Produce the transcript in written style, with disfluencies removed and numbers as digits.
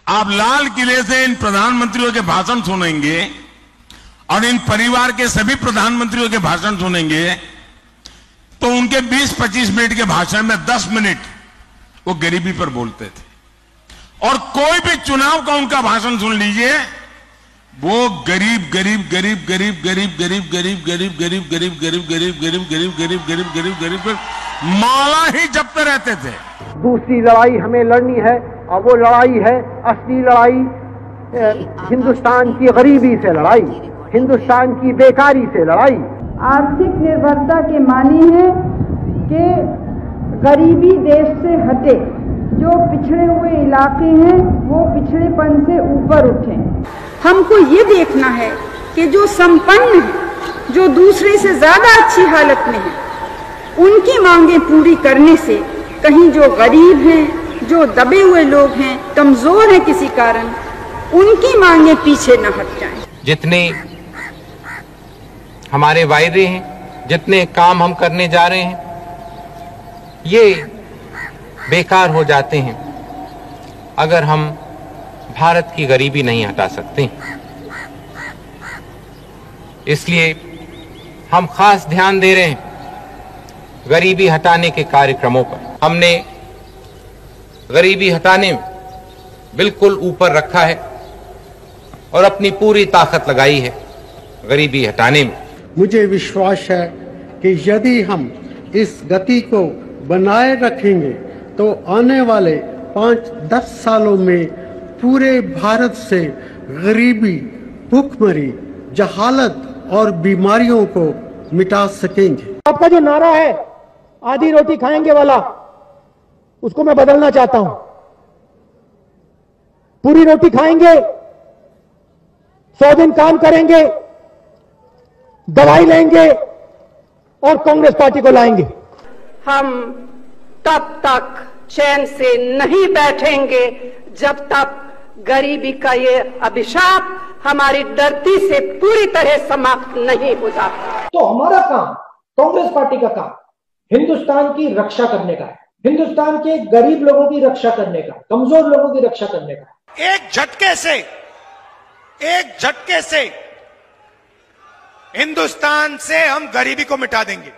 आप लाल किले से इन प्रधानमंत्रियों के भाषण सुनेंगे और इन परिवार के सभी प्रधानमंत्रियों के भाषण सुनेंगे तो उनके 20-25 मिनट के भाषण में 10 मिनट वो गरीबी पर बोलते थे। और कोई भी चुनाव का उनका भाषण सुन लीजिए, वो गरीब गरीब गरीब गरीब गरीब गरीब गरीब गरीब गरीब गरीब गरीब गरीब गरीब गरीब गरीब गरीब गरीब गरीब पर माला ही जपते रहते थे। दूसरी लड़ाई हमें लड़नी है और वो लड़ाई है असली लड़ाई, हिंदुस्तान की गरीबी से लड़ाई, हिंदुस्तान की बेकारी से लड़ाई। आर्थिक निर्भरता के मानी है कि गरीबी देश से हटे, जो पिछड़े हुए इलाके हैं वो पिछड़ेपन से ऊपर उठें। हमको ये देखना है कि जो संपन्न है, जो दूसरे से ज्यादा अच्छी हालत में है, उनकी मांगें पूरी करने से कहीं जो गरीब हैं, जो दबे हुए लोग हैं, कमजोर हैं किसी कारण, उनकी मांगें पीछे न हट जाएं। जितने हमारे वायदे हैं, जितने काम हम करने जा रहे हैं, ये बेकार हो जाते हैं अगर हम भारत की गरीबी नहीं हटा सकते। इसलिए हम खास ध्यान दे रहे हैं गरीबी हटाने के कार्यक्रमों पर। हमने गरीबी हटाने में बिल्कुल ऊपर रखा है और अपनी पूरी ताकत लगाई है गरीबी हटाने में। मुझे विश्वास है कि यदि हम इस गति को बनाए रखेंगे तो आने वाले 5-10 सालों में पूरे भारत से गरीबी, भूखमरी, जहालत और बीमारियों को मिटा सकेंगे। आपका जो नारा है आधी रोटी खाएंगे वाला, उसको मैं बदलना चाहता हूं। पूरी रोटी खाएंगे, 100 दिन काम करेंगे, दवाई लेंगे और कांग्रेस पार्टी को लाएंगे। हम तब तक चैन से नहीं बैठेंगे जब तक गरीबी का ये अभिशाप हमारी धरती से पूरी तरह समाप्त नहीं हो जाता। तो हमारा काम, कांग्रेस पार्टी का काम हिंदुस्तान की रक्षा करने का है, हिंदुस्तान के गरीब लोगों की रक्षा करने का, कमजोर लोगों की रक्षा करने का। एक झटके से हिंदुस्तान से हम गरीबी को मिटा देंगे।